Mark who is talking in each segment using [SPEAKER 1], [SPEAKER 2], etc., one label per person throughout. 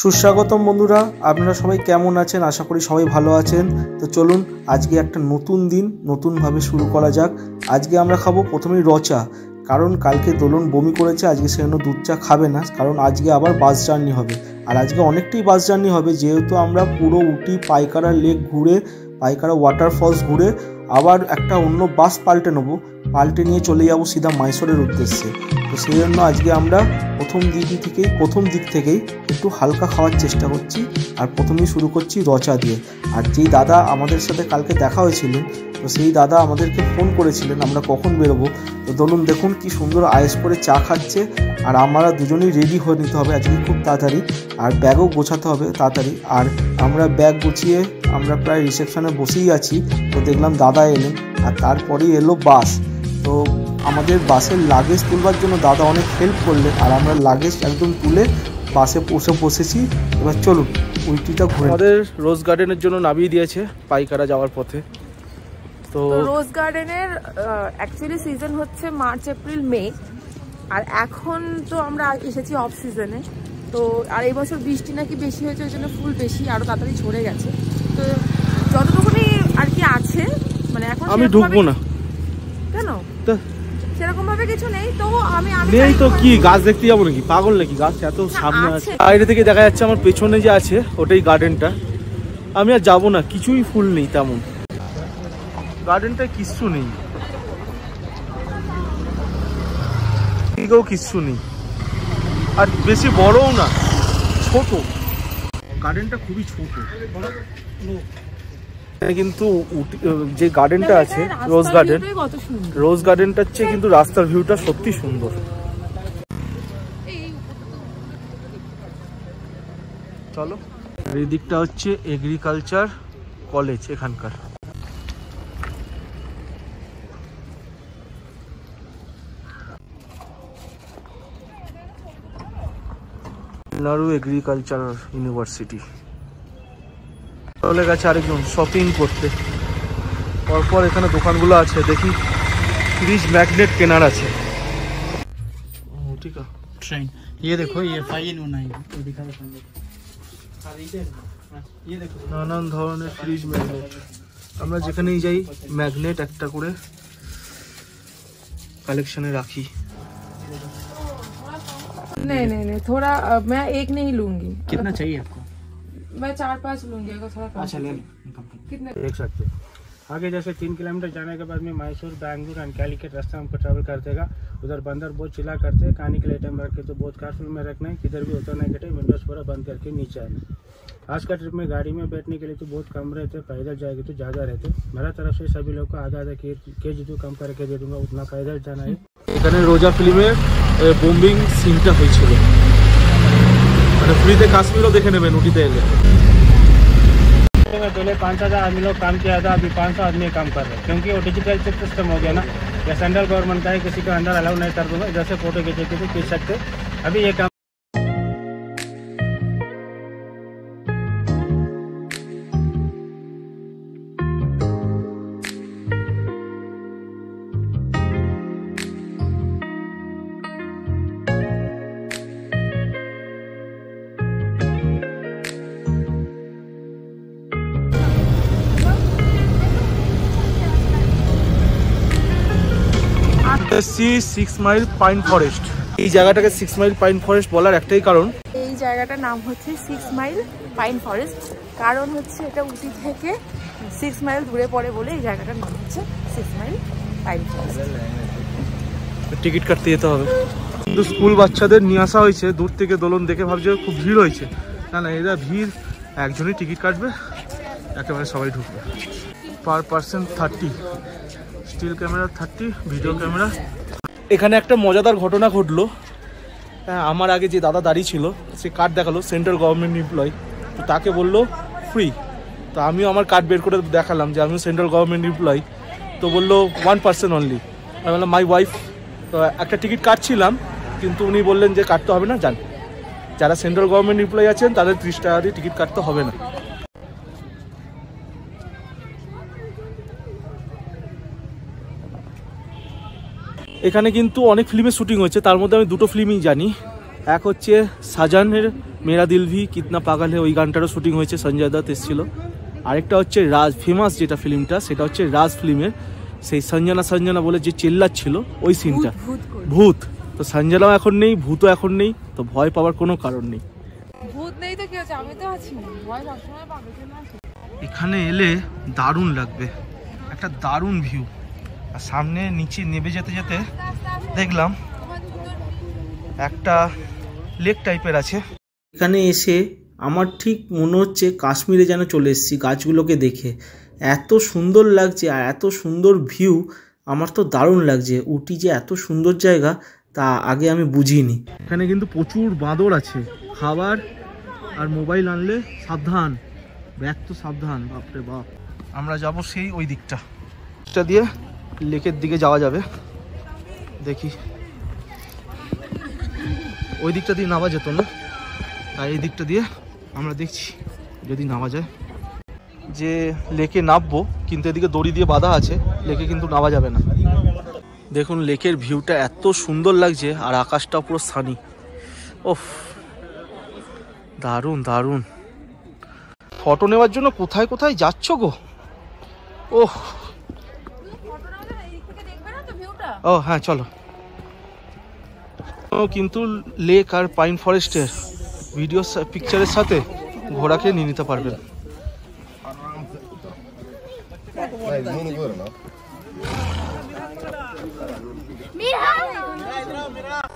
[SPEAKER 1] সুস্বাগতম বন্ধুরা, আপনারা সবাই কেমন আছেন? আশা করি সবাই ভালো আছেন। তো চলুন আজকে একটা নতুন দিন নতুনভাবে শুরু করা যাক। আজকে আমরা খাবো প্রথমেই রচা, কারণ কালকে দোলন বমি করেছে, আজকে সেজন্য দুধ চা খাবে না, কারণ আজকে আবার বাস জার্নি হবে। আর আজকে অনেকটাই বাস জার্নি হবে, যেহেতু আমরা পুরো উটি পাইকারা লেক ঘুরে, পাইকারা ওয়াটারফলস ঘুরে আবার একটা অন্য বাস পাল্টে নেবো, পাল্টে নিয়ে চলে যাবো সিধা মাইসোরের উদ্দেশ্যে। তো সেই জন্য আজকে আমরা প্রথম দিক থেকেই একটু হালকা খাওয়ার চেষ্টা করছি। আর প্রথমেই শুরু করছি রচা দিয়ে। আর যেই দাদা আমাদের সাথে কালকে দেখা হয়েছিলেন, তো সেই দাদা আমাদেরকে ফোন করেছিলেন আমরা কখন বেরোবো। তো ধরুন দেখুন কি সুন্দর আয়েস করে চা খাচ্ছে। আর আমরা দুজনেই রেডি হয়ে নিতে হবে আজকে খুব তাড়াতাড়ি, আর ব্যাগও গোছাতে হবে তাড়াতাড়ি। আর আমরা ব্যাগ গুছিয়ে আমরা প্রায় রিসেপশনে বসেই আছি, তো দেখলাম দাদা এলেন, আর তারপরেই এলো বাস। তো আমাদের বাসের লাগেজ তুলবার জন্য দাদা অনেক হেল্প করলেন, আর আমরা লাগেজ একদম তুলে বাসে বসেছি। এবার চলুন উইটিটা ঘুরে। আমাদের রোজ গার্ডেনের জন্য নামিয়ে দিয়েছে পাইকারা যাওয়ার পথে। তো
[SPEAKER 2] রোজ গার্ডেনের অ্যাকচুয়ালি সিজন হচ্ছে মার্চ, এপ্রিল, মে, আর এখন তো আমরা এসেছি অফ সিজনে। তো আর এই বছর বৃষ্টি নাকি বেশি হয়েছে, ওই জন্য ফুল বেশি আরো তাড়াতাড়ি ঝরে গেছে। তো যতটুকুনি আর কি আছে, মানে এখন
[SPEAKER 1] আমি ঢুকবো না
[SPEAKER 2] কেন, সেরকম ভাবে কিছু নেই। তো আমি
[SPEAKER 1] নেই তো কি গাছ দেখতে যাবো নাকি? পাগল নাকি? গাছ এত সামনে আছে, বাইরে থেকে দেখা যাচ্ছে আমার পেছনে যে আছে ওটাই গার্ডেনটা। আমি আর যাবো না, কিছুই ফুল নেই তেমন, গার্ডেনটায় কিচ্ছু নেই, কিচ্ছু নেই, আর বেশি বড়ও না, ছোট গার্ডেনটা, খুবই ছোট। কিন্তু যে গার্ডেনটা আছে রোজ গার্ডেনটার চেয়ে কিন্তু রাস্তার ভিউটা সত্যি সুন্দর। চলো, এই দিকটা হচ্ছে এগ্রিকালচার কলেজ এখানকার। নাড়ু এগ্রিকালচার ইউনিভার্সিটি। চলে গেছে আরেকজন শপিং করতে। পরপর এখানে দোকানগুলো আছে, দেখি ফ্রিজ ম্যাগনেট কেনার আছে। ঠিক আছে, ট্রেন ये देखो, ये फाइन होना है, ये दिखा दो सामने। আর ये देखो নানান ধরনের ফ্রিজ ম্যাগনেট। আমরা যেখানেই যাই ম্যাগনেট একটা করে कलेक्शने राखी।
[SPEAKER 2] नहीं थोड़ा मैं एक नहीं लूंगी।
[SPEAKER 3] कितना चाहिए आपको?
[SPEAKER 2] मैं 4-5 लूंगी, अगर थोड़ा कम।
[SPEAKER 3] अच्छा ले लो,
[SPEAKER 2] कितने
[SPEAKER 3] देख सकते हो। आगे जैसे 3 किलोमीटर जाने के बाद में मैसूर, बैंगलोर एंड कैलिकट रास्ता हमको ट्रैवल करतेगा। उधर बंदर बहुत चिल्ला करते हैं, खाने के लिए आइटम रख के तो बहुत केयरफुल में रखना है। किधर भी उतरने के टाइम विंडोज पूरा बंद करके नीचे आना। आज का ट्रिप में गाड़ी में बैठने के लिए तो बहुत कम रहते, पैदल जाएगी तो ज़्यादा रहते। मेरा तरफ से सभी लोग को आधा केजी जो कम करके दे दूंगा, उतना पैदल जाना है।
[SPEAKER 1] এখানে রোজা ফিল্মের বোম্বিং সিনটা হয়েছিল, মানে ফ্রিতে কাশ্মীরও দেখে নেবেন উটিতে এলে।
[SPEAKER 3] पहले 5,000 आदमी लोग काम किया था, अभी 500 आदमी काम कर रहे हैं, क्योंकि वो डिजिटल चेक सिस्टम हो गया ना। या सेंट्रल गवर्नमेंट का है, किसी को अंदर अलाउ नहीं कर दूंगा, इधर से फोटो खींचे तो खींच सकते। अभी ये काम
[SPEAKER 1] এসছি 6 মাইল পাইন ফরেস্ট। এই জায়গাটাকে 6 মাইল পাইন ফরেস্ট বলার একটাই কারণ,
[SPEAKER 2] এই জায়গাটার নাম হচ্ছে 6 মাইল পাইন ফরেস্ট। কারণ হচ্ছে এটা উটি থেকে 6 মাইল দূরে পড়ে বলে এই জায়গাটার নাম হচ্ছে 6 মাইল পাইন ফরেস্ট।
[SPEAKER 1] টিকিট কাটতে যেতে হবে। কিন্তু স্কুল বাচ্চাদের নিয়ে আসা হয়েছে দূর থেকে, দোলন দেখে ভাবছে খুব ভিড় হয়েছে। না এরা ভিড়, একজনই টিকিট কাটবে, একেবারে সবাই ঢুকবে। Per person 30, still camera 30, video camera. এখানে একটা মজাদার ঘটনা ঘটলো। আমার আগে যে দাদা দাঁড়িয়ে ছিল, সে কার্ড দেখালো সেন্ট্রাল গভর্নমেন্ট এমপ্লয়ি, তো তাকে বললো ফ্রি। তো আমিও আমার কার্ড বের করে দেখালাম যে আমিও সেন্ট্রাল গভর্নমেন্ট এমপ্লয়ি। তো বললো 1 পার্সন অনলি। আমি বললাম মাই ওয়াইফ। তো একটা টিকিট কাটছিলাম, কিন্তু উনি বললেন যে কাটতে হবে না, যান, যারা সেন্ট্রাল গভর্নমেন্ট এমপ্লয়ি আছেন তাদের 30 টাকা দিয়ে টিকিট কাটতে হবে না। এখানে কিন্তু অনেক ফিল্মের শুটিং হচ্ছে, তার মধ্যে আমি দুটো ফিল্মই জানি। এক হচ্ছে সাজানের মেরা দিল ভি কিতনা পাগল হে, ওই গানটারও শুটিং হয়েছে, সঞ্জয় দত্ত এসেছিল। আরেকটা হচ্ছে রাজ, ফেমাস যেটা ফিল্মটা সেটা হচ্ছে রাজ ফিল্মের সেই সঞ্জনা সঞ্জনা বলে যে চিল্লাচ্ছিল ওই সিনটা, ভূত। তো সঞ্জনাও এখন নেই, ভূতও এখন নেই, তো ভয় পাওয়ার কোনো কারণ নেই।
[SPEAKER 2] ভূত নেই তো কি আছে, আমি তো আছি, ভয় সবসময় পাবে।
[SPEAKER 1] এখানে এলে দারুণ লাগবে, একটা দারুণ ভিউ। আর সামনে নিচে নেমে যেতে যেতে দেখলাম একটা লেক টাইপের আছে। এখানে এসে আমার ঠিক মনে হচ্ছে কাশ্মীরে যেন চলে এসেছি গাছগুলোকে দেখে। এত সুন্দর লাগছে আর এত সুন্দর ভিউ, আমার তো দারুণ লাগছে। উটি যে এত সুন্দর জায়গা তা আগে আমি বুঝিনি। এখানে কিন্তু প্রচুর বাঁদর আছে, খাবার আর মোবাইল আনলে সাবধান, ব্যাগ তো সাবধান। বাপরে বাপ। আমরা যাব সেই ওই দিকটা দিয়ে লেকের দিকে যাওয়া যাবে। দেখি ওই দিকটা দিয়ে নামা যেত না, তাই এই দিকটা দিয়ে আমরা দেখছি যদি নামা যায়। যে লেকে নামবো, কিন্তু এদিকে দড়ি দিয়ে বাঁধা আছে, লেকে কিন্তু নামা যাবে না। দেখুন লেকের ভিউটা এত সুন্দর লাগছে আর আকাশটা পুরো সানি। ওফ, দারুণ দারুণ। ফটো নেওয়ার জন্য কোথায় কোথায় যাচ্ছ গো? ওহ, ও হ্যাঁ চলো। কিন্তু লেক আর পাইন ফরেস্টের ভিডিও পিকচারের সাথে ঘোড়াকে নিয়ে নিতে পারবেন।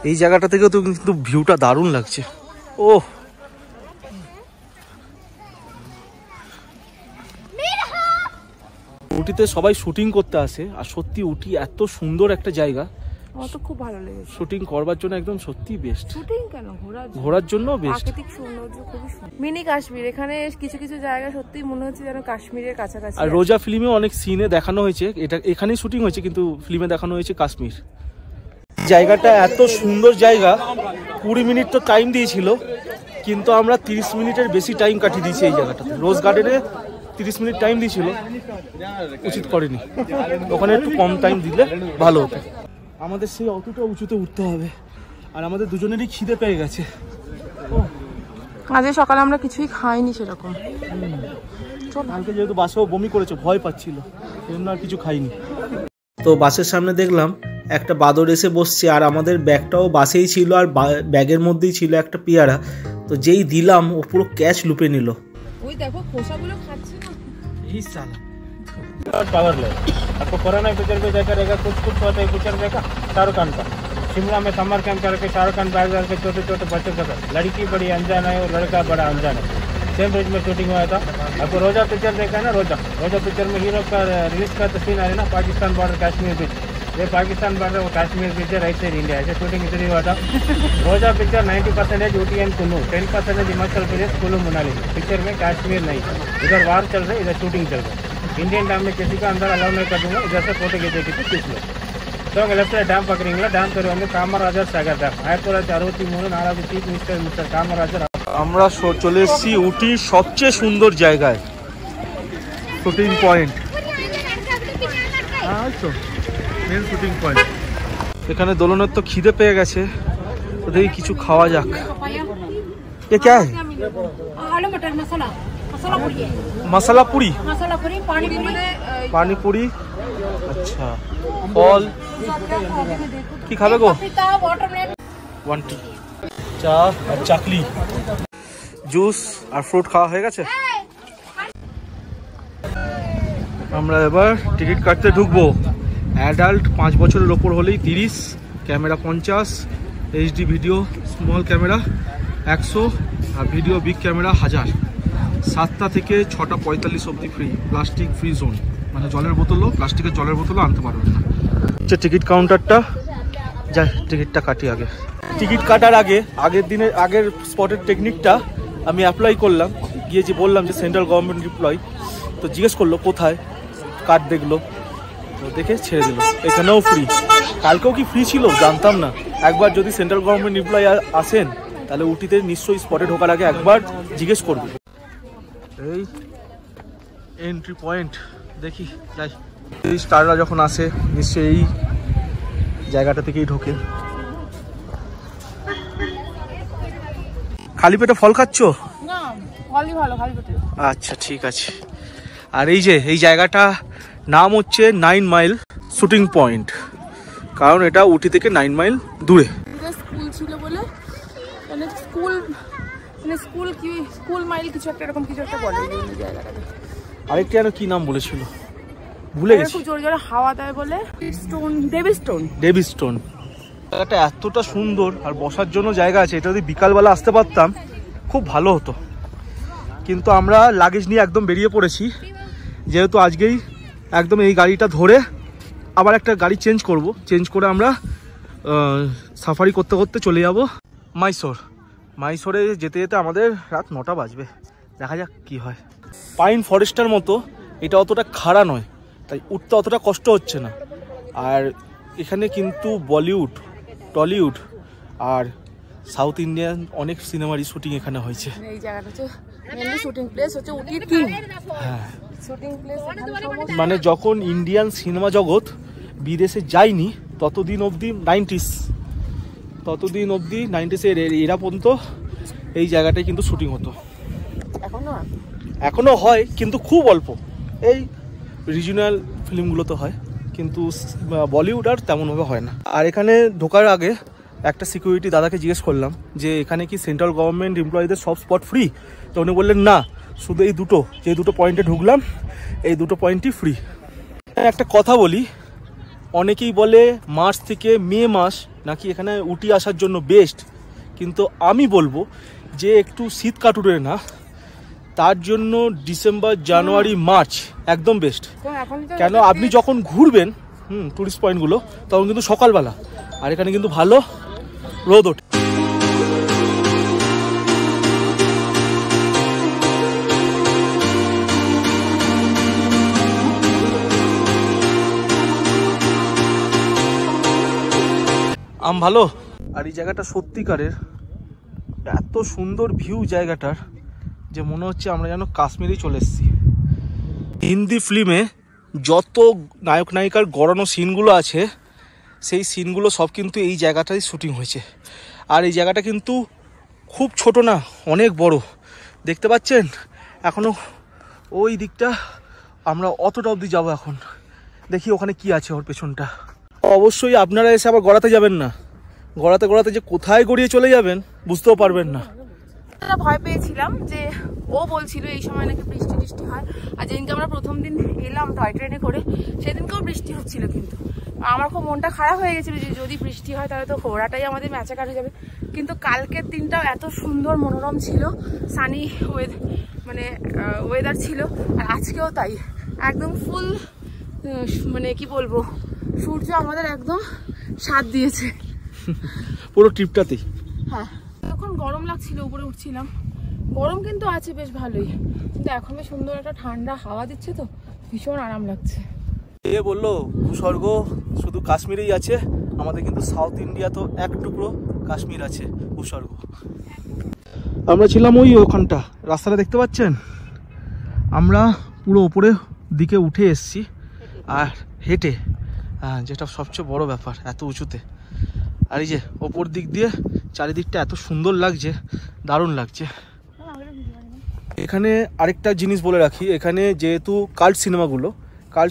[SPEAKER 1] এই জায়গাটা থেকেও তো কিন্তু ভিউটা দারুণ লাগছে। ওহ, উটিতে সবাই শুটিং করতে আসে, আর সত্যি উটি এত সুন্দর একটা জায়গা,
[SPEAKER 2] আমার তো খুব ভালো লেগেছে।
[SPEAKER 1] শুটিং করবার জন্য একদম সত্যি বেস্ট।
[SPEAKER 2] শুটিং কেন,
[SPEAKER 1] ঘোরার জন্য বেস্ট।
[SPEAKER 2] প্রাকৃতিক সৌন্দর্য খুবই সুন্দর। মিনি কাশ্মীর, এখানে কিছু কিছু জায়গা সত্যি মনে হচ্ছে যেন কাশ্মীরের কাছাকাছি।
[SPEAKER 1] আর রোজা ফিল্মে অনেক সিনে দেখানো হয়েছে, এটা এখানেই শুটিং হয়েছে, কিন্তু ফিল্মে দেখানো হয়েছে কাশ্মীর। জায়গাটা এত সুন্দর জায়গা, 20 মিনিট তো টাইম দিয়েছিল, কিন্তু আমরা 30 মিনিটের বেশি টাইম কাটিয়ে দিয়েছি এই জায়গাটাতে। রোজ গার্ডেনে 30 মিনিট টাইম দিয়েছিল, উচিত করেনি, ওখানে একটু কম টাইম দিলে ভালো হতো। আমাদের সেই অতটা উঁচুতে উঠতে হবে, আর আমাদের দুজনেরই খিদে পেয়ে গেছে।
[SPEAKER 2] আজ সকালে আমরা কিছুই খাইনি সেরকম।
[SPEAKER 1] কালকে যেহেতু বাসেও বমি করেছে, ভয় পাচ্ছিল, এই জন্য আর কিছু খাইনি। তো বাসের সামনে দেখলাম একটা বাদর এসে বসছে, আর আমাদের ব্যাগটাও বাসেই ছিল, আর ব্যাগের মধ্যেই ছিল একটা পেয়ারা। তো যেই দিলাম ও পুরো ক্যাচ লুপে নিল।
[SPEAKER 2] ওই দেখো খোসাগুলো খাচ্ছে না।
[SPEAKER 1] এই সালা
[SPEAKER 3] पावर ले आपको पुराना पिक्चर भी देखा रहेगा, कुछ कुछ होता है पिक्चर देखा शाहरुख खान का। शिमला में समर कैंप करके शाहरुख खान बैग डाल के छोटे छोटे बच्चों का, लड़की बड़ी अनजान है और लड़का बड़ा अनजान है। सेम ब्रिज में शूटिंग हुआ था। आपको रोजा पिक्चर देखा है ना, रोजा पिक्चर में हीरो का रिलीज का सीन आ रहा है ना, पाकिस्तान बॉर्डर कश्मीर बीच, ये पाकिस्तान बॉर्डर वो कश्मीर बीच है, राइट साइड इंडिया, ऐसे शूटिंग इधर हुआ था। रोजा picture 90% Ooty and Kullu, 10% Himachal Pradesh Kullu Manali. Picture में कश्मीर नहीं, इधर वार चल रहा है, इधर शूटिंग चल रहा है। इंडियन डैम में किसी का अंदर अलाउ नहीं कर दूंगा, इधर से फोटो खींचे खींचे खींच लो। तो लेफ्ट साइड डैम पकड़ेंगे, डैम पर வந்து காமராஜர் சாகர் டேம் 1963 4வது चीफ मिनिस्टर मिस्टर कामराजर।
[SPEAKER 1] আমরা চলে এসেছি উটির সবচেয়ে সুন্দর জায়গায়, শুটিং পয়েন্ট। হ্যাঁ তো মেন শুটিং পয়েন্ট। এখানে দোলনের তো খিদে পেয়ে গেছে, তো দেখি কিছু খাওয়া যাক। ये क्या है?
[SPEAKER 4] आलू मटर मसाला, मसाला पूरी है।
[SPEAKER 1] मसाला पूरी,
[SPEAKER 4] मसाला पूरी, पानी पूरी,
[SPEAKER 1] पानी पूरी। अच्छा, फल কি খাবে গো?
[SPEAKER 4] पपीता, वाटरमेलन,
[SPEAKER 1] 1 टी চা আর চাকলি, জুস আর ফ্রুট খাওয়া হয়ে গেছে। আমরা এবার টিকিট কাটতে ঢুকবো। অ্যাডাল্ট 5 বছরের ওপর হলেই 30, camera 50, HD video small camera 100, আর ভিডিও বিগ ক্যামেরা 1000। 7টা থেকে 6টা 45 অবধি ফ্রি, প্লাস্টিক ফ্রি জোন, মানে জলের বোতলও, প্লাস্টিকের জলের বোতলও আনতে পারবেন না। হচ্ছে টিকিট কাউন্টারটা, যাই টিকিটটা কাটি আগে। টিকিট কাটার আগের স্পটের টেকনিকটা আমি অ্যাপ্লাই করলাম, গিয়ে যে বললাম যে সেন্ট্রাল গভর্নমেন্ট এমপ্লয়, তো জিজ্ঞেস করলো কোথায়, কার্ড দেখলো, তো দেখে ছেড়ে দিল। এখানেও ফ্রি, কালকেও কি ফ্রি ছিল জানতাম না। একবার যদি সেন্ট্রাল গভর্নমেন্ট এমপ্লয় আসেন, তাহলে উটিতে নিশ্চয়ই স্পটে ঢোকার আগে একবার জিজ্ঞেস করবে। এই এন্ট্রি পয়েন্ট, দেখি যাই। এই স্টাররা যখন আসে নিশ্চয়ই এই জায়গাটা থেকেই ঢোকে। খালি পেটে ফল খাচ্ছ?
[SPEAKER 2] না, ফলই ভালো, খালি পেটে।
[SPEAKER 1] আচ্ছা ঠিক আছে। আর এই যে এই জায়গাটা নাম হচ্ছে 9 মাইল শুটিং পয়েন্ট, কারণ এটা উটি থেকে 9 মাইল দূরে।
[SPEAKER 2] স্কুল ছিল বলে মানে স্কুল মাইল কিছু একটা এরকম কিছু একটা বলে এই জায়গাটাতে।
[SPEAKER 1] আরেকটা যেন কি নাম বলেছিল, ভুলে গেছি।
[SPEAKER 2] খুব জোরে জোরে হাওয়া দেয় বলে ডেভি স্টোন।
[SPEAKER 1] জায়গাটা এতটা সুন্দর আর বসার জন্য জায়গা আছে, এটা যদি বিকালবেলা আসতে পারতাম খুব ভালো হতো। কিন্তু আমরা লাগেজ নিয়ে একদম বেরিয়ে পড়েছি, যেহেতু আজকেই একদম এই গাড়িটা ধরে আবার একটা গাড়ি চেঞ্জ করে আমরা সাফারি করতে করতে চলে যাব মাইসোরে যেতে যেতে আমাদের রাত 9টা বাজবে। দেখা যাক কি হয়। পাইন ফরেস্টের মতো এটা অতটা খাড়া নয়, তাই উঠতে অতটা কষ্ট হচ্ছে না। আর এখানে কিন্তু বলিউড, টলিউড আর সাউথ ইন্ডিয়ান অনেক সিনেমারই শুটিং এখানে হয়েছে।
[SPEAKER 2] এই জায়গাটা হচ্ছে মেইনলি শুটিং প্লেস, হচ্ছে উটির কিং।
[SPEAKER 1] হ্যাঁ,
[SPEAKER 2] শুটিং প্লেস
[SPEAKER 1] মানে যখন ইন্ডিয়ান সিনেমা জগৎ বিদেশে যায়নি ততদিন অবধি 90s এরা পর্যন্ত এই জায়গাটায় কিন্তু শুটিং হতো। এখনো হয় কিন্তু খুব অল্প, এই রিজিওনাল ফিল্মগুলোতে হয়, কিন্তু বলিউড আর তেমনভাবে হয় না। আর এখানে ঢোকার আগে একটা সিকিউরিটি দাদাকে জিজ্ঞেস করলাম যে এখানে কি সেন্ট্রাল গভর্নমেন্ট এমপ্লয়ীদের সব স্পট ফ্রি, তো উনি বললেন না, শুধু এই দুটো পয়েন্টে ঢুকলাম, এই দুটো পয়েন্টই ফ্রি। একটা কথা বলি, অনেকেই বলে মার্চ থেকে মে মাস নাকি এখানে উটি আসার জন্য বেস্ট, কিন্তু আমি বলবো যে একটু শীত কাটুরে না, তার জন্য ডিসেম্বর, জানুয়ারি, মার্চ একদম বেস্ট। কেন আপনি যখন ঘুরবেন টুরিস্ট পয়েন্টগুলো তখন কিন্তু সকালবেলা, আর এখানে কিন্তু ভালো রোদ ওঠে। ভালো। আর এই জায়গাটা সত্যিকারের এত সুন্দর ভিউ জায়গাটার, যে মনে হচ্ছে আমরা যেন কাশ্মীরেই চলে এসেছি। হিন্দি ফিল্মে যত নায়ক নায়িকার গড়ানো সিনগুলো আছে, সেই সিনগুলো সব কিন্তু এই জায়গাটাই শুটিং হয়েছে। আর এই জায়গাটা কিন্তু খুব ছোট না, অনেক বড়। দেখতে পাচ্ছেন এখনো ওই দিকটা, আমরা অতটা অবধি যাবো এখন। দেখি ওখানে কি আছে ওর পেছনটা। অবশ্যই আপনারা এসে আবার গড়াতে যাবেন না, গড়াতে যে কোথায় গড়িয়ে চলে যাবেন বুঝতেও পারবেন না।
[SPEAKER 2] ভয় পেয়েছিলাম যে ও বলছিল এই সময় নাকি বৃষ্টি হয়, আর যেদিনকে আমরা প্রথম দিন এলাম টয় ট্রেনে করে সেদিনকেও বৃষ্টি হচ্ছিল, কিন্তু আমার খুব মনটা খারাপ হয়ে গেছিল যে যদি বৃষ্টি হয় তাহলে তো ঘোরাটাই আমাদের ম্যাচে কাটে যাবে। কিন্তু কালকের দিনটাও এত সুন্দর মনোরম ছিল, সানি ওয়েদার ছিল, আর আজকেও তাই একদম ফুল, মানে কি বলবো, সূর্য আমাদের একদম সাথ দিয়েছে
[SPEAKER 1] পুরো ট্রিপটাতেই।
[SPEAKER 2] হ্যাঁ, তখন গরম লাগছিল, উপরে উঠছিলাম, গরম কিন্তু আছে বেশ ভালোই, কিন্তু এখন বেশ সুন্দর একটা ঠান্ডা হাওয়া দিচ্ছে, তো ভীষণ আরাম লাগছে।
[SPEAKER 1] এ বললো ভূস্বর্গ শুধু কাশ্মীরেই আছে, আমাদের কিন্তু সাউথ ইন্ডিয়া তো এক টুকরো কাশ্মীর আছে ভূস্বর্গ। আমরা ছিলাম ওখানটা, রাস্তাটা দেখতে পাচ্ছেন, আমরা পুরো উপরে দিকে উঠে এসছি, আর হেঁটে, যেটা সবচেয়ে বড় ব্যাপার এত উঁচুতে। আর এই যে ওপর দিক দিয়ে চারিদিকটা এত সুন্দর লাগছে, দারুণ লাগছে। এখানে আরেকটা জিনিস বলে রাখি, এখানে যেহেতু কাল্ট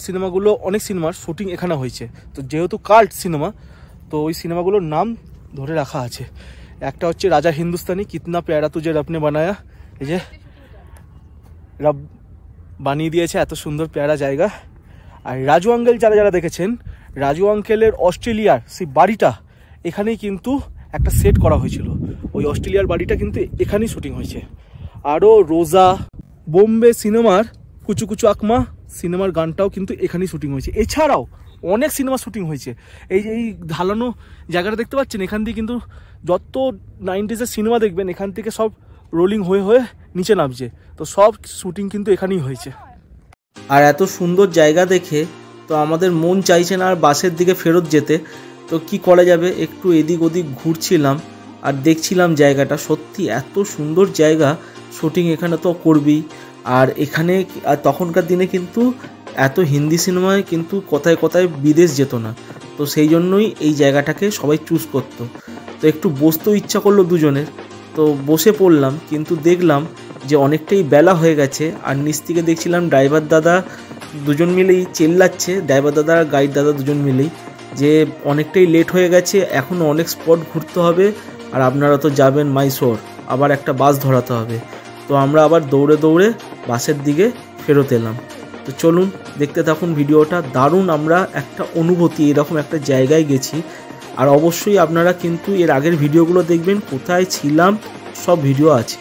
[SPEAKER 1] সিনেমাগুলো অনেক সিনেমার শুটিং এখানে হয়েছে, তো যেহেতু কাল্ট সিনেমা, তো ওই সিনেমাগুলোর নাম ধরে রাখা আছে। একটা হচ্ছে রাজা হিন্দুস্তানি, কিতনা প্যারা তুঝে রব নে বানায়া, এই যে রব বানিয়ে দিয়েছে এত সুন্দর প্যারা জায়গা। আর রাজু আঙ্কেল যারা দেখেছেন, রাজু আঙ্কেলের অস্ট্রেলিয়ার সেই বাড়িটা এখানেই কিন্তু একটা সেট করা হয়েছিল, ওই অস্ট্রেলিয়ার বাড়িটা কিন্তু এখানেই শুটিং হয়েছে। আরও রোজা, বোম্বে সিনেমার কুচু কুচু আকমা সিনেমার গানটাও কিন্তু এখানেই শুটিং হয়েছে। এছাড়াও অনেক সিনেমা শুটিং হয়েছে। এই ঢালানো জায়গাটা দেখতে পাচ্ছেন, এখান দিয়ে কিন্তু যত 90s সিনেমা দেখবেন এখান থেকে সব রোলিং হয়ে নিচে নামছে, তো সব শুটিং কিন্তু এখানেই হয়েছে। আর এত সুন্দর জায়গা দেখে তো আমাদের মন চাইছে না আর বাসের দিকে ফেরত যেতে, তো কি করা যাবে, একটু এদিক ওদিক ঘুরছিলাম আর দেখছিলাম জায়গাটা। সত্যি এত সুন্দর জায়গা, শুটিং এখানে তো করবি। আর এখানে তখনকার দিনে কিন্তু এত হিন্দি সিনেমায় কিন্তু কথায় কথায় বিদেশ যেত না, তো সেই জন্যই এই জায়গাটাকে সবাই চুজ করতো। তো একটু বসতেও ইচ্ছা করলো দুজনের, তো বসে পড়লাম, কিন্তু দেখলাম যে অনেকটাই বেলা হয়ে গেছে। আর নিচ থেকে দেখছিলাম ড্রাইভার দাদা দুজন মিলেই চেল্লাচ্ছে, ড্রাইভার দাদা আর গাইড দাদা দুজন মিলেই, যে অনেকটাই লেট হয়ে গেছে, এখনও অনেক স্পট ঘুরতে হবে, আর আপনারা তো যাবেন মাইসোর, আবার একটা বাস ধরাতে হবে। তো আমরা আবার দৌড়ে দৌড়ে বাসের দিকে ফেরত এলাম। তো চলুন দেখতে থাকুন ভিডিওটা। দারুণ আমরা একটা অনুভূতি, এরকম একটা জায়গায় গেছি। আর অবশ্যই আপনারা কিন্তু এর আগের ভিডিওগুলো দেখবেন, কোথায় ছিলাম সব ভিডিও আছে।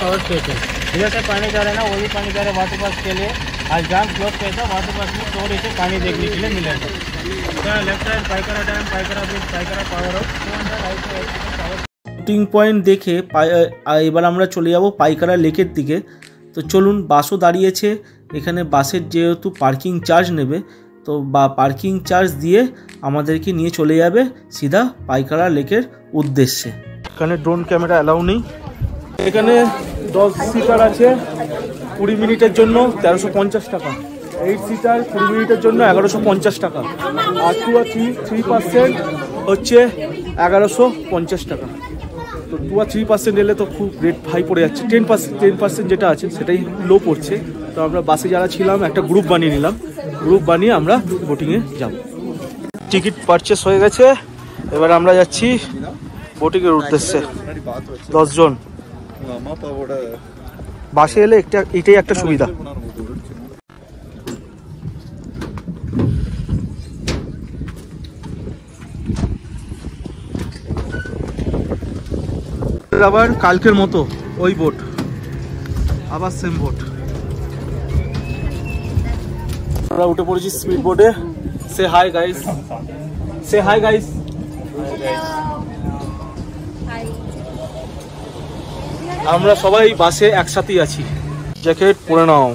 [SPEAKER 3] पावर स्टेशन इधर से पानी जा रहा है ना, वही पानी जा रहा है वाटर पार्क के लिए। आज जाम क्लोज किया था, वाटर पार्क में थोड़ी से पानी देखने के लिए मिलेगा। Left side Pykara dam, Pykara bridge, Pykara power house.
[SPEAKER 1] Shooting point দেখে এবার আমরা চলে যাব পাইকারা লেকের দিকে। তো চলুন, বাসও দাঁড়িয়েছে এখানে। বাসের যেহেতু পার্কিং চার্জ নেবে, তো পার্কিং চার্জ দিয়ে আমাদেরকে নিয়ে চলে যাবে সিধা পাইকারা লেকের উদ্দেশ্যে। এখানে ড্রোন ক্যামেরা অ্যালাউ নেই। এখানে 10 সিটার আছে 20 মিনিটের জন্য 1350 টাকা, 8 সিটার 20 মিনিটের জন্য 1150 টাকা, আর 2 আর 3% হচ্ছে 1150 টাকা। তো 2 আর 3% এলে তো খুব রেট হাই পড়ে যাচ্ছে। 10% যেটা আছে সেটাই লো পড়ছে। তো আমরা বাসে যারা ছিলাম একটা গ্রুপ বানিয়ে নিলাম, গ্রুপ বানিয়ে আমরা বোটিংয়ে যাব। টিকিট পারচেস হয়ে গেছে, এবার আমরা যাচ্ছি বোটিংয়ের উদ্দেশ্যে। 10 জন বাসে এলে এটাই একটা সুবিধা। আবার কালকের মতো ওই বোট, আবার সেম বোট। আমরা উঠে পড়েছি স্পিড বোটে। সে হাই গাইস, সে হাই গাইস। আমরা সবাই বাসে একসাথেই আছি। জ্যাকেট পরে নাও,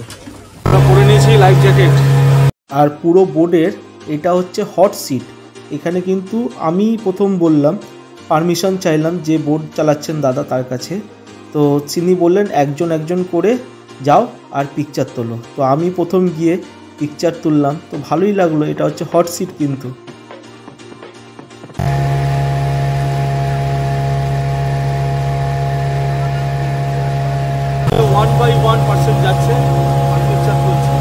[SPEAKER 1] আমরা পরে নিয়েছি লাইফ জ্যাকেট। আর পুরো বোর্ডের এটা হচ্ছে হট সিট। এখানে কিন্তু আমি প্রথম বললাম, পারমিশন চাইলাম যে বোর্ড চালাচ্ছেন দাদা তার কাছে। তো তিনি বললেন একজন করে যাও আর পিকচার তোলো। তো আমি প্রথম গিয়ে পিকচার তুললাম, তো ভালোই লাগলো। এটা হচ্ছে হট সিট কিন্তু। যাচ্ছে আর পিকচার তুলছে।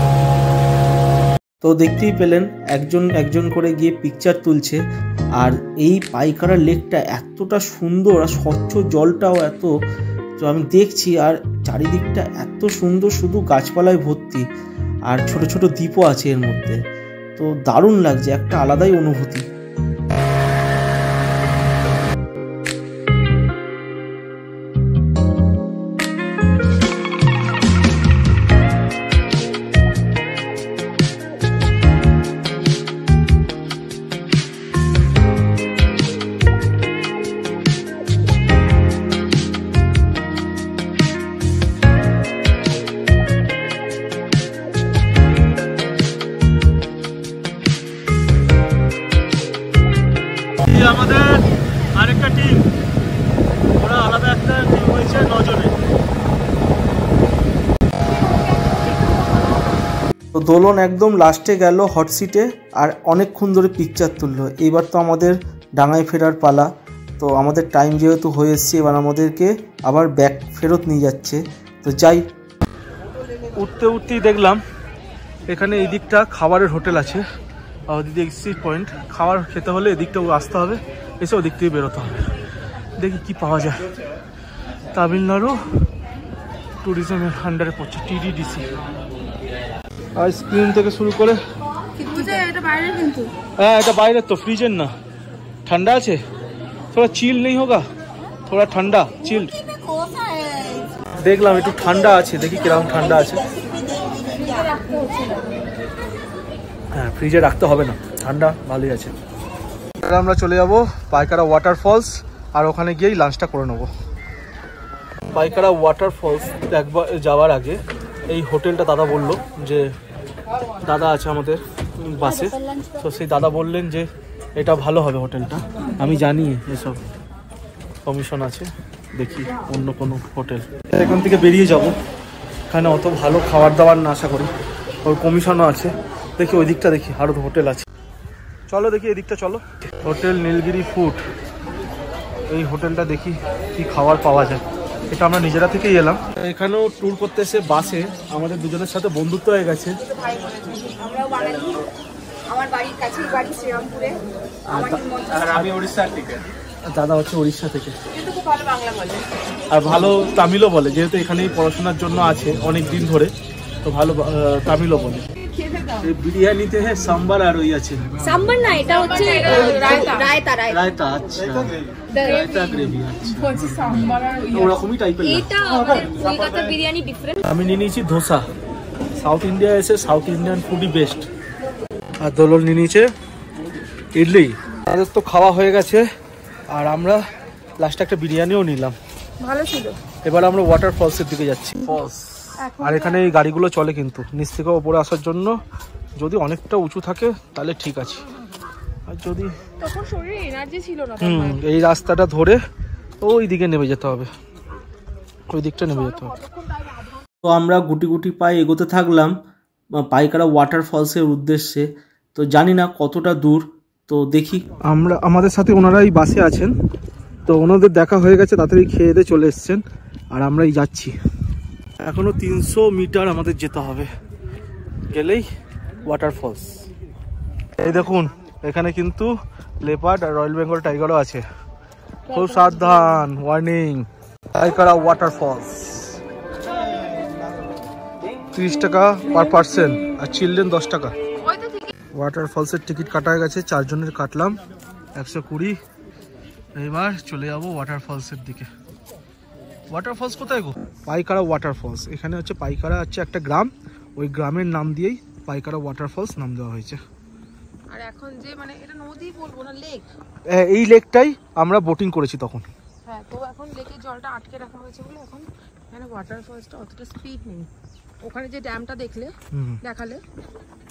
[SPEAKER 1] তো দেখতেই পেলেন একজন করে গিয়ে পিকচার তুলছে। আর এই পাইকারা লেকটা এতটা সুন্দর, আর স্বচ্ছ জলটাও এত, তো আমি দেখছি আর চারিদিকটা এত সুন্দর, শুধু গাছপালায় ভর্তি, আর ছোট ছোট দ্বীপও আছে এর মধ্যে। তো দারুণ লাগছে, একটা আলাদাই অনুভূতি। আমাদের আরেকটা টিম, ওরা আলাদা একটা টিম হয়েছে 9 জনের। তো দোলন একদম লাস্টে গেল হট সিটে, আর অনেকক্ষণ ধরে পিকচার তুললো। এবার তো আমাদের ডাঙায় ফেরার পালা। তো আমাদের টাইম যেহেতু হয়ে এসছে, এবার আমাদেরকে আবার ব্যাক ফেরত নিয়ে যাচ্ছে। তো যাই, উঠতেই দেখলাম এখানে এই দিকটা খাবারের হোটেল আছে, ওদিকে এক্সিট পয়েন্ট। খাবার খেতে হলে এদিকটা আসতে হবে, এসে ওদিক থেকে বেরোতে হবে। দেখি কি পাওয়া যায়। তামিলনাড়ু ট্যুরিজমের আন্ডারে পড়ছে, TDDC। আইসক্রিম থেকে শুরু করে, হ্যাঁ এটা বাইরের তো, ফ্রিজের না। ঠান্ডা আছে, থোড়া চিল নেই হোগা, থোড়া ঠান্ডা চিল্ড। দেখলাম একটু ঠান্ডা আছে, দেখি কিরকম ঠান্ডা আছে। হ্যাঁ ফ্রিজে রাখতে হবে না, ঠান্ডা ভালোই আছে। আমরা চলে যাব পাইকারা ওয়াটারফলস, আর ওখানে গিয়েই লাঞ্চটা করে নেব। পাইকারা ওয়াটারফলস একবার যাওয়ার আগে এই হোটেলটা দাদা বলল, যে দাদা আছে আমাদের বাসে, তো সেই দাদা বললেন যে এটা ভালো হবে হোটেলটা। আমি জানি এসব কমিশন আছে, দেখি অন্য কোনো হোটেল। এখান থেকে বেরিয়ে যাব, এখানে অত ভালো খাবার দাবার না আশা করি, ওর কমিশনও আছে। দেখি ওই দিকটা, দেখি আরও হোটেল আছে। চলো দেখি এদিকটা চলো। হোটেল নীলগিরি ফুড, এই হোটেলটা দেখি কি খাবার পাওয়া যায়। এটা আমরা নিজেরা থেকেই এলাম। এখানেও ট্যুর করতে এসে বাসে আমাদের দুজনের সাথে বন্ধুত্ব হয়ে গেছে।
[SPEAKER 2] আমরাও বাঙালি, আমার বাড়ির কাছেই বাড়ি শ্রীরামপুরে,
[SPEAKER 3] আর আমি উড়িষ্যার থেকে।
[SPEAKER 1] দাদা হচ্ছে উড়িষ্যা থেকে,
[SPEAKER 2] কিন্তু খুব ভালো বাংলা বলে
[SPEAKER 1] আর ভালো তামিলও বলে, যেহেতু এখানেই পড়াশোনার জন্য আছে অনেক দিন ধরে, তো ভালো তামিলও বলে। এই বিরিয়ানিতে সাম্বার আর ওই আছে
[SPEAKER 4] সাম্বার না, এটা হচ্ছে রায়তা। রায়তা
[SPEAKER 1] রায়তা। আচ্ছা, রায়তা গ্রেভি। আচ্ছা, ওরকমই টাইপের।
[SPEAKER 4] এটা আমাদের কলকাতা বিরিয়ানি ডিফারেন্ট।
[SPEAKER 1] আমি নিয়ে নিয়েছি ধোসা। সাউথ ইন্ডিয়া এসে সাউথ ইন্ডিয়ান ফুডই বেস্ট। আর দোলন নিয়ে নিয়েছে ইডলি। আমাদের তো খাওয়া হয়ে গেছে, আর আমরা লাস্টে একটা বিরিয়ানিও নিলাম,
[SPEAKER 2] ভালো ছিল।
[SPEAKER 1] এবার আমরা ওয়াটারফলসের দিকে যাচ্ছি। ফলস, আর এখানে এই গাড়িগুলো চলে কিন্তু নিচ থেকে ওপরে আসার জন্য। যদি অনেকটা উঁচু থাকে তাহলে ঠিক আছে, আর যদি
[SPEAKER 2] তখন শরীরে এনার্জি ছিল না।
[SPEAKER 1] এই রাস্তাটা ধরে ওই দিকে নেমে যেতে হবে, ওই দিকটা নেমে যেতে হবে। তো আমরা গুটি গুটি পায়ে এগোতে থাকলাম পাইকারা ওয়াটারফলসের উদ্দেশ্যে। তো জানি না কতটা দূর, তো দেখি। আমাদের সাথে ওনারাই বাসে আছেন, তো ওনাদের দেখা হয়ে গেছে, তাড়াতাড়ি খেয়ে দিয়ে চলে এসছেন, আর আমরাই যাচ্ছি। এখনো 300 মিটার আমাদের যেতে হবে, গেলেই ওয়াটারফলস। এই দেখুন, এখানে কিন্তু লেপার্ড আর রয়্যাল বেঙ্গল টাইগারও আছে। খুব সাবধান, ওয়ার্নিং। পাইকারা ওয়াটারফলস 30 টাকা পার পার্সন, আর চিলড্রেন 10 টাকা। ওয়াটারফলসের টিকিট কাটা হয়ে গেছে, 4 জনের কাটলাম 120। এবার চলে যাবো ওয়াটারফলসের দিকে। ওয়াটারফলস কোথায় গো? পাইকারা ওয়াটারফলস। এখানে হচ্ছে পাইকারা হচ্ছে একটা গ্রাম, ওই গ্রামের নাম দিয়েই পাইকারা ওয়াটারফলস নাম দেওয়া হয়েছে।
[SPEAKER 2] আর এখন যে মানে এটা নদী বলবো না, লেক।
[SPEAKER 1] এই লেকটাই আমরা বোটিং করেছি তখন।
[SPEAKER 2] হ্যাঁ, তো এখন লেকের জলটা আটকে রাখা হয়েছে বলে এখন এখানে ওয়াটারফলসটা অতটা স্পিড নেই। ওখানে যে ড্যামটা দেখালে,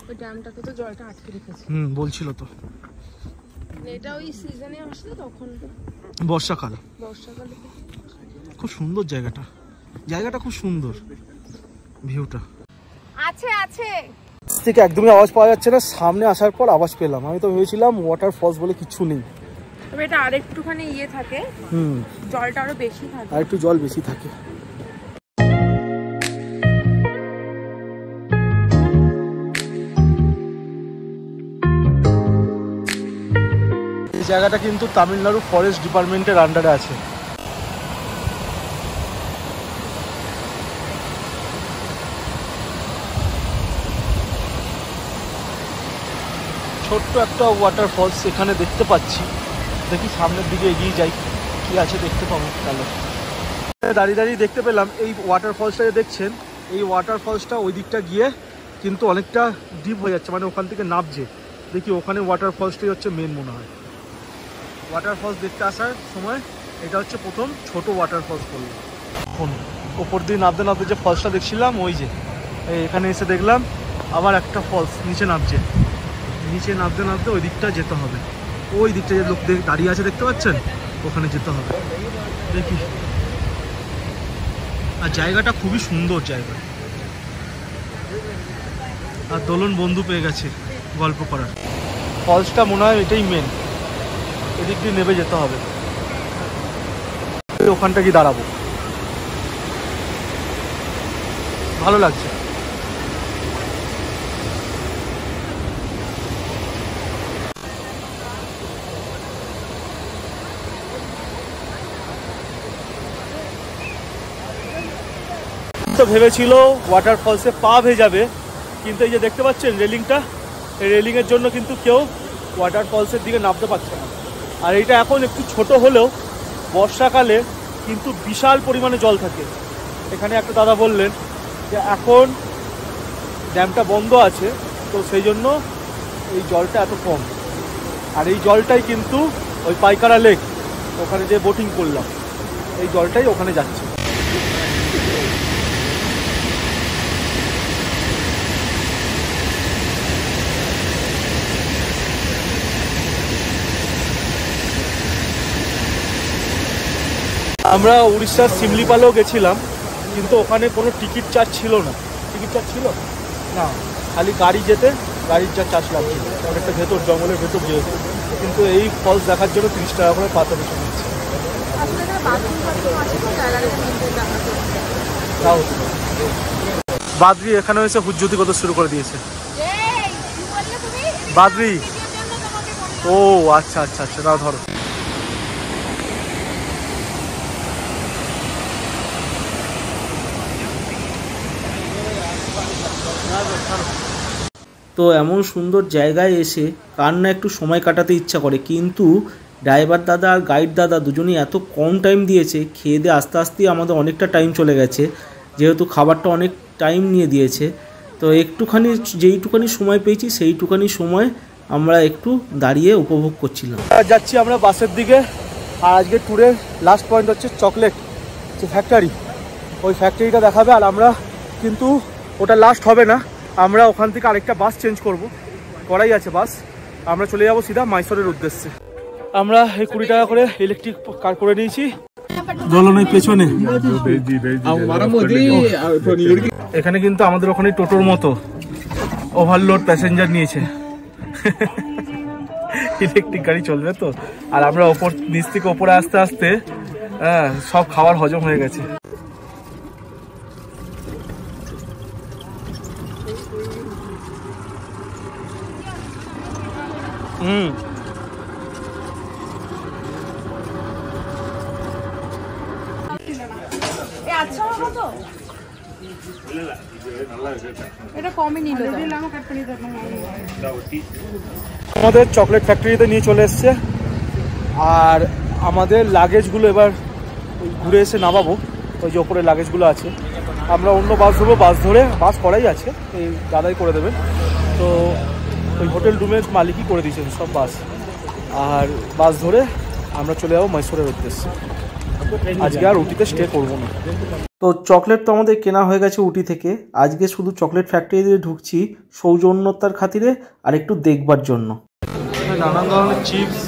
[SPEAKER 2] ওই ড্যামটাতে তো জলটা আটকে রেখেছে।
[SPEAKER 1] বলছিল তো।
[SPEAKER 2] এটা ওই সিজনে আসলে তখন
[SPEAKER 1] বর্ষাকালে। খুব সুন্দর জায়গাটা খুব সুন্দর, ভিউটা
[SPEAKER 2] আছে
[SPEAKER 1] থেকে একদমই আওয়াজ পাওয়া যাচ্ছে না। সামনে আসার পর আওয়াজ পেলাম, আমি তো ভেবেছিলাম ওয়াটারফলস বলে কিছু নেই।
[SPEAKER 2] তবে এটা আরেকটুখানি থাকে, জলটা আরো বেশি থাকে,
[SPEAKER 1] আর একটু জল বেশি থাকে। এই জায়গাটা কিন্তু তামিলনাড়ু ফরেস্ট ডিপার্টমেন্টের আন্ডারে আছে। ছোট্ট একটা ওয়াটারফলস এখানে দেখতে পাচ্ছি। দেখি সামনের দিকে এগিয়ে যাই, কি আছে দেখতে পাবো। তাহলে দাঁড়িয়ে দাঁড়িয়ে দেখতে পেলাম এই ওয়াটারফলসটা যে দেখছেন, এই ওয়াটারফলসটা ওই দিকটা গিয়ে কিন্তু অনেকটা ডিপ হয়ে যাচ্ছে, মানে ওখান থেকে নামছে। দেখি ওখানে ওয়াটারফলসটাই হচ্ছে মেন মনে হয়। ওয়াটারফলস দেখতে আসার সময় এটা হচ্ছে প্রথম ছোট ওয়াটারফলস করলাম। এখন ওপর দিয়ে নামতে নামতে যে ফলসটা দেখছিলাম, ওই যে এখানে এসে দেখলাম আবার একটা ফলস নিচে নামছে। নিচে নামতে নামতে ওই দিকটা যেতে হবে, ওই দিকটা যে লোক দাঁড়িয়ে আছে দেখতে পাচ্ছেন, ওখানে যেতে হবে। দেখি, আর জায়গাটা খুবই সুন্দর জায়গা। আর দোলন বন্ধু পেয়ে গেছে গল্প করার। ফলসটা মনে হয় এটাই মেন, এদিক দিয়ে নেমে যেতে হবে। ওখানটা কি দাঁড়াবো, ভালো লাগছে। তো ভেবেছিল ওয়াটারফলসে পা ভেজাবে, কিন্তু এই যে দেখতে পাচ্ছেন রেলিংটা, এই রেলিংয়ের জন্য কিন্তু কেউ ওয়াটারফলসের দিকে নামতে পারছে না। আর এটা এখন একটু ছোট হলেও বর্ষাকালে কিন্তু বিশাল পরিমাণে জল থাকে। এখানে একটা দাদা বললেন যে এখন ড্যামটা বন্ধ আছে, তো সেই জন্য এই জলটা এত কম। আর এই জলটাই কিন্তু ওই পাইকারা লেক, ওখানে যে বোটিং করলাম, এই জলটাই ওখানে যাচ্ছে। আমরা উড়িষ্যার সিমলিপালেও গেছিলাম, কিন্তু ওখানে কোনো টিকিট চার্জ ছিল না। টিকিট চার্জ ছিল না, খালি গাড়ি যেতে গাড়ির যা চার্জ লাগছিল, অনেকটা ভেতর জঙ্গলের ভেতর যেহেতু। কিন্তু এই ফলস দেখার জন্য 30 টাকা করে পাতা বেশি নিচ্ছে।
[SPEAKER 2] আসলে এখানে বাথরুম আছে তো জায়গাটা মেনটেন রাখা
[SPEAKER 1] বাদরি এখানে এসে হুজ্জতি কত শুরু করে দিয়েছে। বাদরি, ও আচ্ছা আচ্ছা আচ্ছা, দাও ধরো। তো এমন সুন্দর জায়গায় এসে কার না একটু সময় কাটাতে ইচ্ছা করে, কিন্তু ড্রাইভার দাদা আর গাইড দাদা দুজনেই এত কম টাইম দিয়েছে, খেয়ে দিয়ে আস্তে আস্তেই আমাদের অনেকটা টাইম চলে গেছে, যেহেতু খাবারটা অনেক টাইম নিয়ে দিয়েছে। তো একটুখানি যেইটুখানি সময় পেয়েছি সেইটুখানি সময় আমরা একটু দাঁড়িয়ে উপভোগ করছিলাম। যাচ্ছি আমরা বাসের দিকে। আর আজকে ট্যুরের লাস্ট পয়েন্ট হচ্ছে চকলেট যে ফ্যাক্টরি, ওই ফ্যাক্টরিটা দেখাবে। আর আমরা কিন্তু ওটা লাস্ট হবে না, আমরা ওখান থেকে আরেকটা বাস চেঞ্জ করাই আছে বাস, আমরা চলে যাব সিধা মাইসোরের উদ্দেশ্যে। আমরা এই 20 টাকা করে ইলেকট্রিক কার করে নিয়েছি। দোলনের পেছনে এখানে কিন্তু আমাদের ওখানে টোটোর মতো ওভারলোড প্যাসেঞ্জার নিয়েছে। ইলেকট্রিক গাড়ি চলবে তো। আর আমরা নিচ থেকে ওপরে আস্তে আস্তে সব খাবার হজম হয়ে গেছে। আমাদের চকলেট ফ্যাক্টরিতে নিয়ে চলে এসছে। আর আমাদের লাগেজগুলো এবার ঘুরে এসে নামাবো, ওই যে ওপরে লাগেজগুলো আছে। আমরা অন্য বাস ধরবো, বাস করাই আছে, এই দাদাই করে দেবেন। তো ওই হোটেল রুমের মালিকই করে দিয়েছেন সব বাস। আর বাস ধরে আমরা চলে যাবো মহীশূরের উদ্দেশ্যে। আজকে আর উটিতে স্টে করবো না। তো চকলেট তো আমাদের কেনা হয়ে গেছে উটি থেকে। আজকে শুধু চকলেট ফ্যাক্টরিতে ঢুকছি সৌজন্যতার খাতিরে আর একটু দেখবার জন্য। নানান ধরনের চিপস,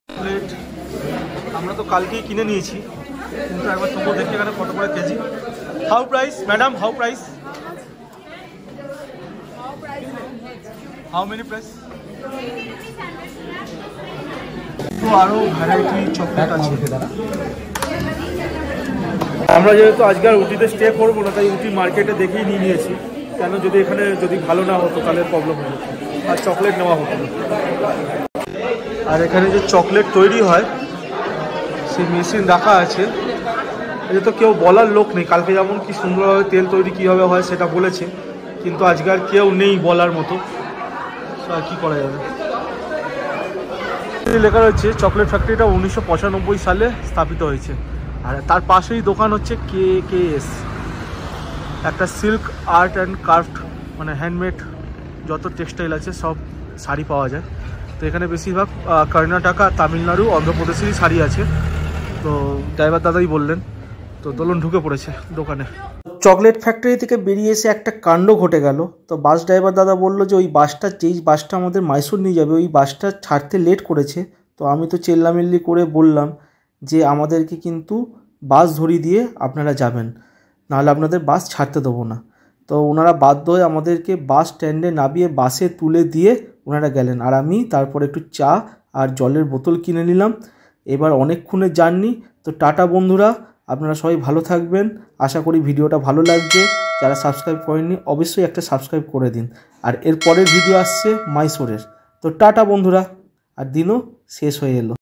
[SPEAKER 1] চকলেট আমরা তো কালকেই কিনে নিয়েছি, কিন্তু একবার তবুও দেখি এখানে কত করে KG. How price madam, how price, how many price? তো আরও ভ্যারাইটি চকলেট আছে। আমরা যেহেতু আজকে আর উটিতে স্টে করবো না, তাই উটি মার্কেটে দেখেই নিয়ে নিয়েছি। কেন যদি এখানে ভালো না হতো তাহলে প্রবলেম হতো, আর চকলেট নেওয়া হতো না। আর এখানে যে চকলেট তৈরি হয় সেই মেশিন রাখা আছে, এটা তো কেউ বলার লোক নেই। কালকে যেমন কি সুন্দরভাবে তেল তৈরি কীভাবে হয় সেটা বলেছে, কিন্তু আজকে আর কেউ নেই বলার মতো, আর কী করা যাবে। লেখা রয়েছে চকলেট ফ্যাক্টরিটা 1995 সালে স্থাপিত হয়েছে। আর তার পাশেই দোকান হচ্ছে KKS, একটা সিল্ক আর্ট অ্যান্ড ক্রাফট, মানে হ্যান্ডমেড যত টেক্সটাইল আছে সব শাড়ি পাওয়া যায়। তো এখানে বেশিরভাগ কর্ণাটকা, তামিলনাড়ু, অন্ধ্রপ্রদেশেরই শাড়ি আছে। তো ড্রাইভার দাদাই বললেন। তো দোলন ঢুকে পড়েছে দোকানে। চকলেট ফ্যাক্টরি থেকে বেরিয়ে এসে একটা কাণ্ড ঘটে গেল। তো বাস ড্রাইভার দাদা বলল যে ওই বাসটা, যেই বাসটা আমাদের মাইসোর নিয়ে যাবে, ওই বাসটা ছাড়তে লেট করেছে। তো আমি তো চেল্লামিল্লি করে বললাম যে আমাদেরকে কিন্তু বাস ধরিয়ে দিয়ে আপনারা যাবেন, নাহলে আপনাদের বাস ছাড়তে দেবো না। তো ওনারা বাধ্য হয়ে আমাদেরকে বাস স্ট্যান্ডে নামিয়ে বাসে তুলে দিয়ে ওনারা গেলেন। আর আমি তারপর একটু চা আর জলের বোতল কিনে নিলাম। এবার অনেকক্ষণের জার্নি। তো টাটা বন্ধুরা, আপনারা সবাই ভালো থাকবেন। আশা করি ভিডিওটা ভালো লাগছে। যারা সাবস্ক্রাইব করেননি অবশ্যই একটা সাবস্ক্রাইব করে দিন। আর এর পরের ভিডিও আসছে মাইসোরের। তো টাটা বন্ধুরা, আর দিনও শেষ হয়ে এলো।